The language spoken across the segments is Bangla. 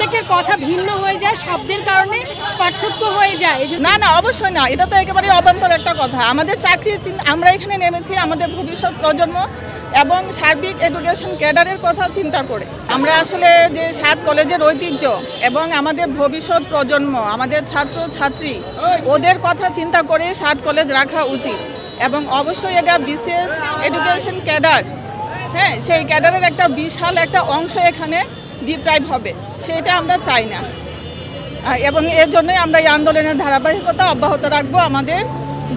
প্রত্যেকের কথা ভিন্ন হয়ে যায়, শব্দের কারণে পার্থক্য হয়ে যায়। না না, অবশ্যই না, এটা তো একেবারে অবান্তর একটা কথা। আমাদের চাকরি আমরা এখানে নেমেছি আমাদের ভবিষ্যৎ প্রজন্ম এবং সার্বিক এডুকেশন ক্যাডারের কথা চিন্তা করে। আমরা আসলে যে 7 কলেজের ঐতিহ্য এবং আমাদের ভবিষ্যৎ প্রজন্ম, আমাদের ছাত্র ছাত্রী, ওদের কথা চিন্তা করে 7 কলেজ রাখা উচিত। এবং অবশ্যই এটা বিশেষ এডুকেশন ক্যাডার, হ্যাঁ, সেই ক্যাডারের একটা বিশাল একটা অংশ এখানে ডিপ্রাইভ হবে, সেটা আমরা চাই না। এবং এর জন্যই আমরা এই আন্দোলনের ধারাবাহিকতা অব্যাহত রাখবো আমাদের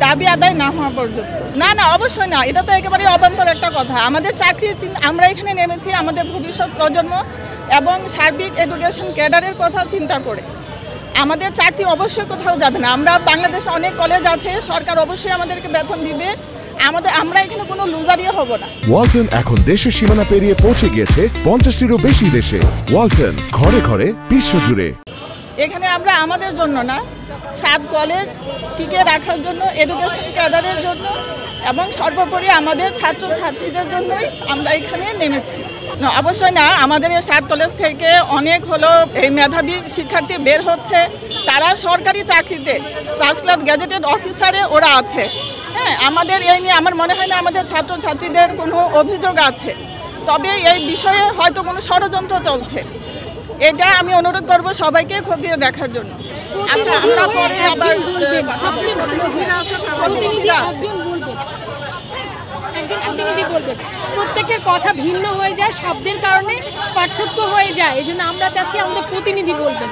দাবি আদায় না হওয়া পর্যন্ত। না না, অবশ্যই না, এটা তো একেবারে অবান্তর একটা কথা। আমাদের চাকরি আমরা এখানে নেমেছি আমাদের ভবিষ্যৎ প্রজন্ম এবং সার্বিক এডুকেশন ক্যাডারের কথা চিন্তা করে। আমাদের চাকরি অবশ্যই কোথাও যাবে না। আমরা বাংলাদেশে অনেক কলেজ আছে, সরকার অবশ্যই আমাদেরকে বেতন দিবে, আমরা এখানে কোনো লুজারিও হব না। ওয়ালটন এখন দেশের সীমানা পেরিয়ে পৌঁছে গিয়েছে 50টিরও বেশি দেশে। ওয়ালটন, ঘরে ঘরে বিশ্বজুড়ে। এখানে আমরা আমাদের জন্য না, 7 কলেজ টিকে রাখার জন্য, এডুকেশন ক্যাডারের জন্য এবং সর্বোপরি আমাদের ছাত্র ছাত্রীদের জন্যই আমরা এখানে নেমেছি। অবশ্যই না, আমাদের এই 7 কলেজ থেকে অনেক এই মেধাবী শিক্ষার্থী বের হচ্ছে, তারা সরকারি চাকরিতে ফার্স্ট ক্লাস গ্যাজেটেড অফিসারে ওরা আছে। হ্যাঁ, আমাদের এই নিয়ে আমার মনে হয় না আমাদের ছাত্র ছাত্রীদের কোনো অভিযোগ আছে, তবে এই বিষয়ে হয়তো কোনো ষড়যন্ত্র চলছে। এটা আমি অনুরোধ করব সবাইকে খতিয়ে দেখার জন্য। আচ্ছা, আমরা পরে আবার প্রত্যেকের কথা ভিন্ন হয়ে যায়, শব্দের কারণে পার্থক্য হয়ে যায়। এই জন্য আমরা চাচ্ছি আমাদের প্রতিনিধি বলবেন।